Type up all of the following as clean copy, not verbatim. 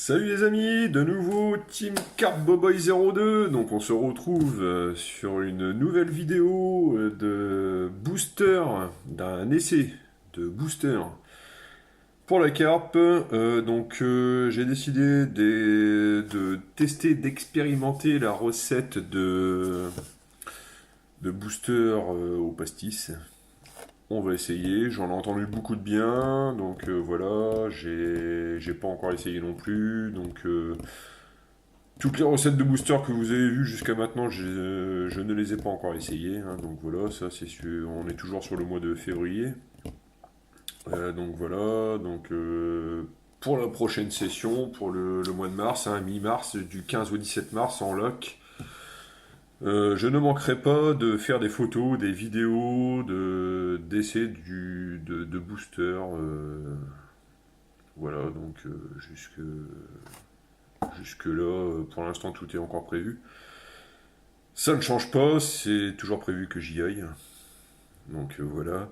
Salut les amis, de nouveau Team Carboboy02. Donc on se retrouve sur une nouvelle vidéo de booster, d'un essai de booster pour la carpe. J'ai décidé de tester, d'expérimenter la recette de booster au pastis. On va essayer, j'en ai entendu beaucoup de bien, donc voilà, j'ai pas encore essayé non plus, toutes les recettes de booster que vous avez vues jusqu'à maintenant, je ne les ai pas encore essayées, hein, donc voilà, ça c'est sûr, on est toujours sur le mois de février. Donc voilà, pour la prochaine session, pour le mois de mars, hein, mi-mars, du 15 au 17 mars en loc, je ne manquerai pas de faire des photos, des vidéos, d'essais de booster. Voilà, jusque là, pour l'instant, tout est encore prévu. Ça ne change pas, c'est toujours prévu que j'y aille. Voilà.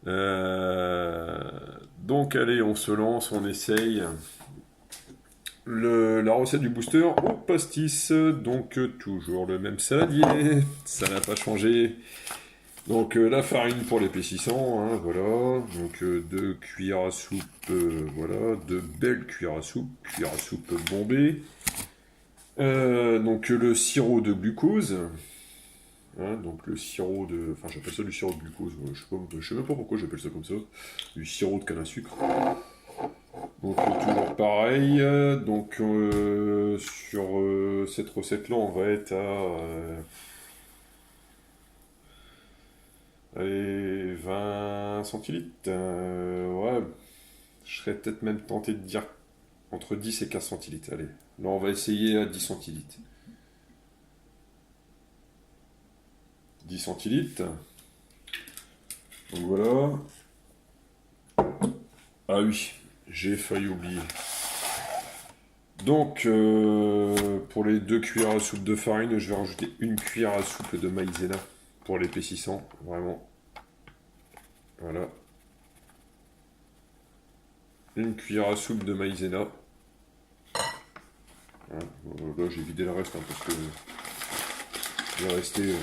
Euh, allez, on se lance, on essaye. La recette du booster au pastis, toujours le même saladier, ça n'a pas changé. La farine pour l'épaississant, hein, voilà. Deux cuillères à soupe, voilà, deux belles cuillères à soupe bombée. Le sirop de glucose, hein, enfin j'appelle ça du sirop de glucose, je sais même pas pourquoi j'appelle ça comme ça, du sirop de canne à sucre. Toujours pareil, sur cette recette-là, on va être allez, 20 centilitres. Ouais, je serais peut-être même tenté de dire entre 10 et 15 centilitres. Allez, là on va essayer à 10 centilitres. 10 centilitres. Donc voilà. Ah oui, j'ai failli oublier. Pour les 2 cuillères à soupe de farine, je vais rajouter une cuillère à soupe de maïzena pour l'épaississant, vraiment. Voilà. Une cuillère à soupe de maïzena. Voilà. Là, j'ai vidé le reste, hein, parce que il est resté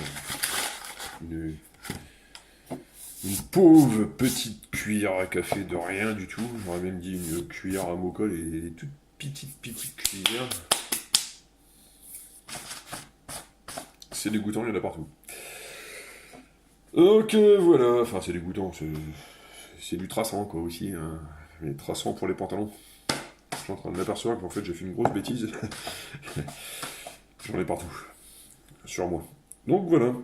une pauvre petite cuillère à café de rien du tout. J'aurais même dit une cuillère à mocha, et toute petite cuillère. C'est dégoûtant, il y en a partout. Donc voilà, enfin c'est dégoûtant, c'est du traçant quoi aussi, hein. Mais traçant pour les pantalons. Je suis en train de m'apercevoir qu'en fait j'ai fait une grosse bêtise. J'en ai partout, sur moi. Donc voilà.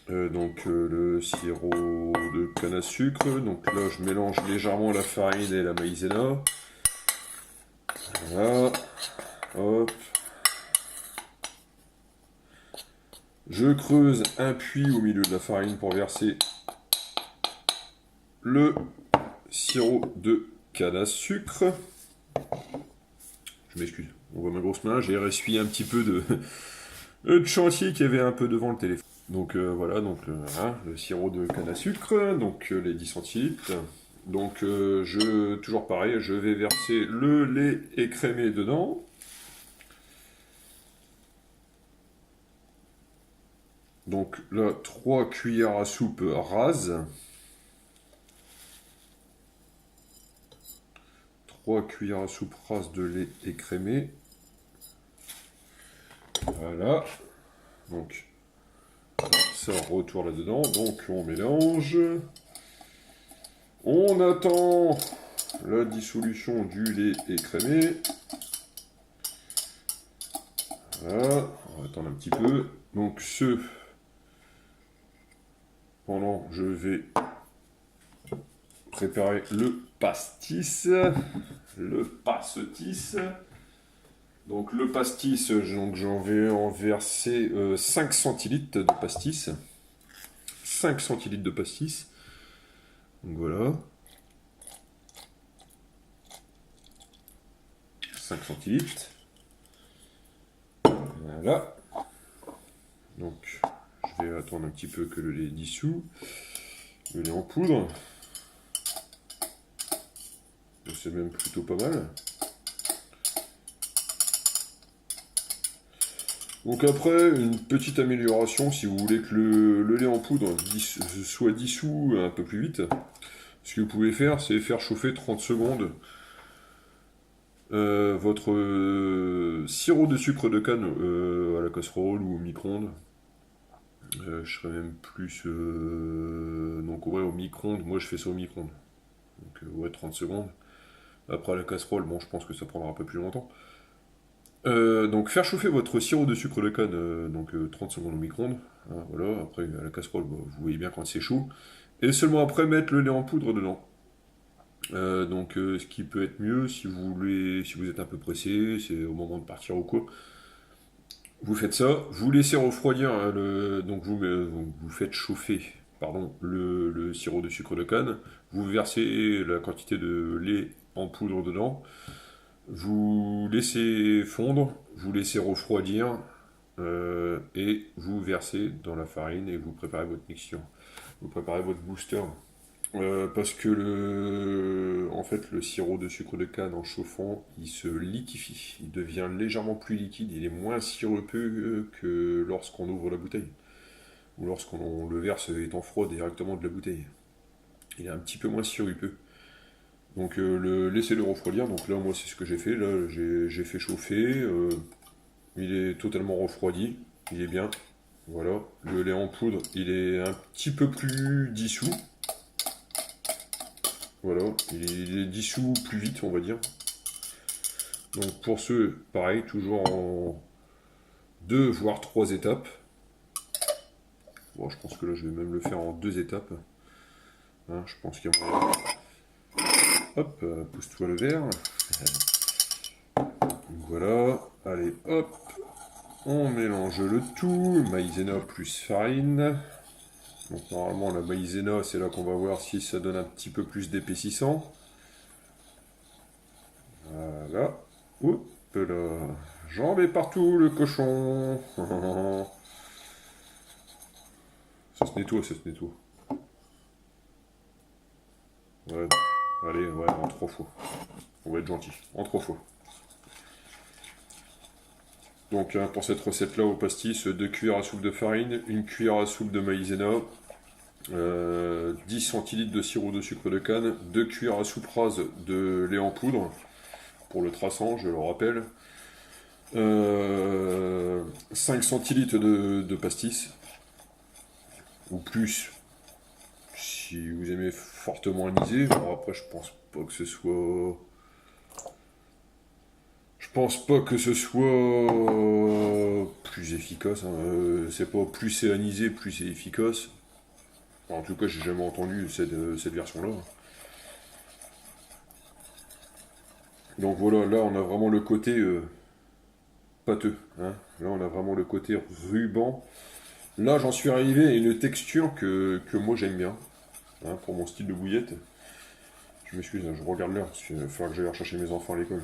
Le sirop de canne à sucre. Donc là je mélange légèrement la farine et la maïzena. Voilà. Hop. Je creuse un puits au milieu de la farine pour verser le sirop de canne à sucre. Je m'excuse, on voit ma grosse main, j'ai essuyé un petit peu de chantier qui avait un peu devant le téléphone. Voilà, le sirop de canne à sucre, les 10 centilitres. Toujours pareil, je vais verser le lait écrémé dedans. Donc là, 3 cuillères à soupe rases. 3 cuillères à soupe rases de lait écrémé. Voilà. Donc, ça retourne là-dedans. Donc, on mélange. On attend la dissolution du lait écrémé. Voilà. On va attendre un petit peu. Pendant, je vais préparer le pastis. Le pastis. Donc le pastis, j'en vais en verser 5 centilitres de pastis. 5 centilitres de pastis. Donc voilà. 5 centilitres. Voilà. Donc je vais attendre un petit peu que le lait dissout. Le lait en poudre. C'est même plutôt pas mal. Donc après, une petite amélioration, si vous voulez que le lait en poudre soit dissous un peu plus vite, ce que vous pouvez faire, c'est faire chauffer 30 secondes votre sirop de sucre de canne à la casserole ou au micro-ondes. Je serais même plus... donc ouais, au micro-ondes, moi je fais ça au micro-ondes. Donc ouais, 30 secondes. Après la casserole, bon, je pense que ça prendra un peu plus longtemps. Donc faire chauffer votre sirop de sucre de canne, 30 secondes au micro-ondes. Hein, voilà, après à la casserole, bah, vous voyez bien quand c'est chaud. Et seulement après mettre le lait en poudre dedans. Ce qui peut être mieux si vous voulez, si vous êtes un peu pressé, c'est au moment de partir au cours. Vous faites ça, vous laissez refroidir, hein, vous faites chauffer, pardon, le sirop de sucre de canne. Vous versez la quantité de lait en poudre dedans. Vous laissez fondre, vous laissez refroidir et vous versez dans la farine et vous préparez votre mixture. Vous préparez votre booster. Parce que en fait, le sirop de sucre de canne en chauffant, il se liquéfie. Il devient légèrement plus liquide. Il est moins sirupeux que lorsqu'on ouvre la bouteille. Ou lorsqu'on le verse étant froid directement de la bouteille. Il est un petit peu moins sirupeux. Donc laissez-le refroidir. Donc là, moi, c'est ce que j'ai fait. Là, j'ai fait chauffer. Il est totalement refroidi. Il est bien. Voilà. Le lait en poudre, il est un petit peu plus dissous. Voilà. Il est dissous plus vite, on va dire. Donc pour ceux, pareil, toujours en 2 voire 3 étapes. Bon, je pense que là, je vais même le faire en 2 étapes. Hein, je pense qu'il y a moyen. Hop, pousse-toi le verre. Voilà, allez, hop, on mélange le tout, maïzena plus farine. Donc normalement la maïzena, c'est là qu'on va voir si ça donne un petit peu plus d'épaississant. Voilà, hop là, j'en mets partout le cochon. Ça se nettoie, ça se nettoie. Ouais, allez, ouais, en 3 fois. On va être gentil, en 3 fois. Donc pour cette recette-là au pastis, 2 cuillères à soupe de farine, 1 cuillère à soupe de maïzena, 10 centilitres de sirop de sucre de canne, 2 cuillères à soupe rase de lait en poudre, pour le traçant, je le rappelle, 5 centilitres de pastis, ou plus, si vous aimez fortement anisé. Alors après, je pense pas que ce soit... Je pense pas que ce soit plus efficace. Hein. C'est pas plus c'est anisé, plus c'est efficace. En tout cas, j'ai jamais entendu cette version-là. Donc voilà, là on a vraiment le côté pâteux. Hein. Là on a vraiment le côté ruban. Là j'en suis arrivé à une texture que moi j'aime bien. Hein, pour mon style de bouillette. Je m'excuse, hein, je regarde l'heure, parce qu'il va falloir que j'aille rechercher mes enfants à l'école.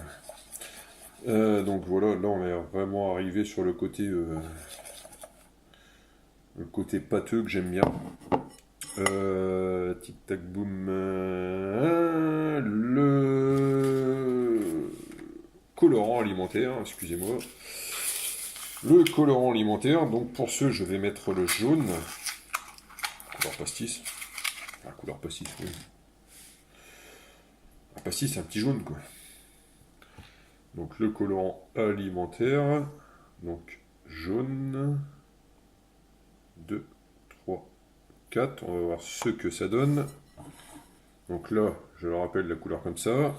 Donc voilà, là on est vraiment arrivé sur le côté pâteux que j'aime bien. Tic tac boum. Le colorant alimentaire, excusez-moi. Le colorant alimentaire, donc pour ce, je vais mettre le jaune. Couleur pastis. Ah, couleur pastis, oui. Un pastis, c'est un petit jaune, quoi. Donc le colorant alimentaire. Donc jaune. 2, 3, 4. On va voir ce que ça donne. Donc là, je le rappelle, la couleur comme ça.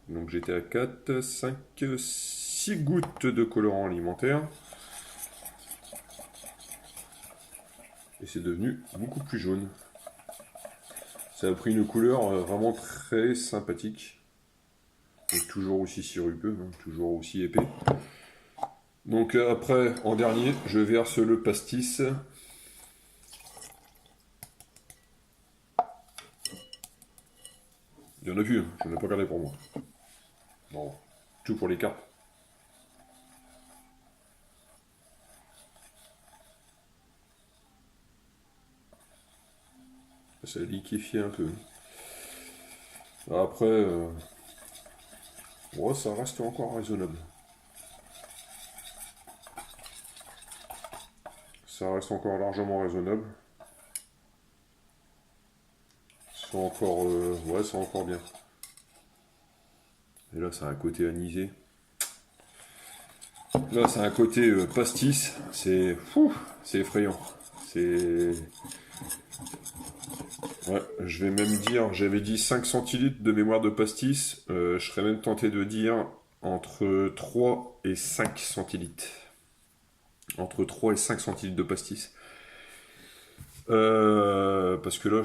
Donc j'étais à 4, 5, 6 gouttes de colorant alimentaire. Et c'est devenu beaucoup plus jaune. Ça a pris une couleur vraiment très sympathique. Donc toujours aussi sirupeux, hein, toujours aussi épais. Donc après, en dernier, je verse le pastis. Il y en a vu, hein, je n'en ai pas gardé pour moi. Bon, tout pour les cartes. Ça a liquéfié un peu. Après, ouais, ça reste encore raisonnable. Ça reste encore largement raisonnable. C'est encore, ouais, c'est encore bien. Et là, ça a un côté anisé. Là, c'est un côté pastis. C'est effrayant. C'est, ouais, je vais même dire, j'avais dit 5 centilitres de mémoire de pastis. Je serais même tenté de dire entre 3 et 5 centilitres. Entre 3 et 5 centilitres de pastis. Parce que là,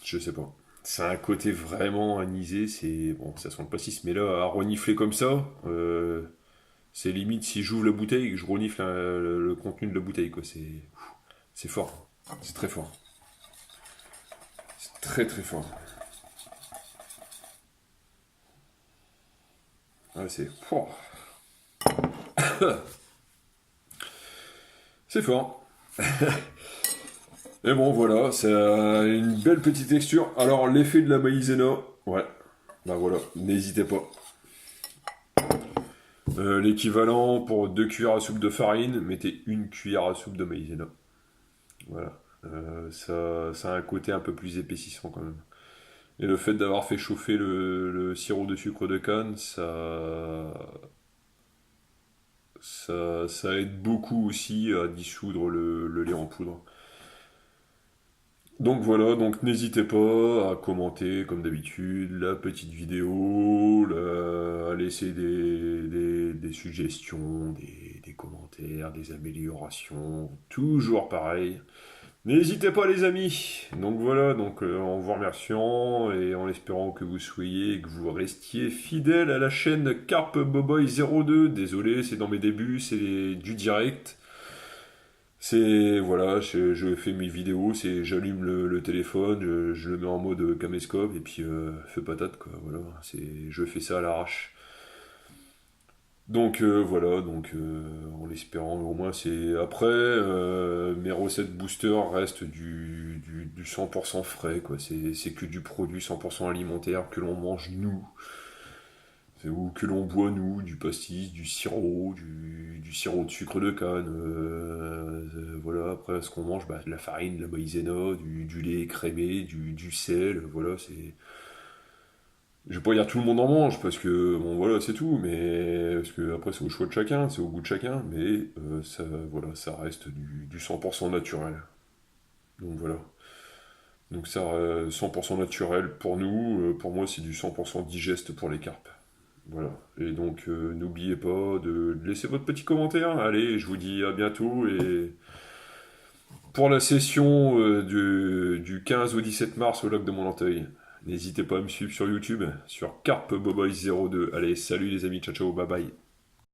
je sais pas. C'est un côté vraiment anisé, c'est bon, ça sent le pastis, mais là, à renifler comme ça, c'est limite si j'ouvre la bouteille et que je renifle le contenu de la bouteille, quoi. C'est fort, c'est très fort, c'est très très fort. Ouais, c'est fort. Et bon, voilà, c'est une belle petite texture. Alors, l'effet de la maïzena, ouais, bah voilà, n'hésitez pas. L'équivalent pour 2 cuillères à soupe de farine, mettez une cuillère à soupe de maïzena. Voilà. Ça a un côté un peu plus épaississant quand même. Et le fait d'avoir fait chauffer le sirop de sucre de canne, ça aide beaucoup aussi à dissoudre le lait en poudre. Donc voilà, donc n'hésitez pas à commenter comme d'habitude la petite vidéo, à laisser des suggestions, des commentaires, des améliorations, toujours pareil. N'hésitez pas les amis. Donc voilà, donc en vous remerciant et en espérant que vous soyez et que vous restiez fidèles à la chaîne Carpe Boboy 02. Désolé, c'est dans mes débuts, c'est du direct. C'est voilà, je fais mes vidéos, j'allume le téléphone, je le mets en mode caméscope et puis feu patate quoi. Voilà, je fais ça à l'arrache. Donc voilà, donc en l'espérant au moins c'est après mes recettes booster restent du 100% frais quoi. C'est que du produit 100% alimentaire que l'on mange nous. Ou que l'on boit nous, du pastis, du sirop de sucre de canne, voilà, après ce qu'on mange, bah, de la farine, de la maïzena, du lait écrémé, du sel, voilà, c'est. Je vais pas dire tout le monde en mange parce que bon voilà c'est tout, mais parce que après c'est au choix de chacun, c'est au goût de chacun, mais ça voilà ça reste du 100% naturel. Donc voilà. Donc ça 100% naturel pour nous, pour moi c'est du 100% digeste pour les carpes. Voilà. Et donc, n'oubliez pas de laisser votre petit commentaire. Allez, je vous dis à bientôt. Et pour la session du 15 au 17 mars au lac de Monanteuil, n'hésitez pas à me suivre sur YouTube, sur Carpe Boboy 02. Allez, salut les amis, ciao ciao, bye bye.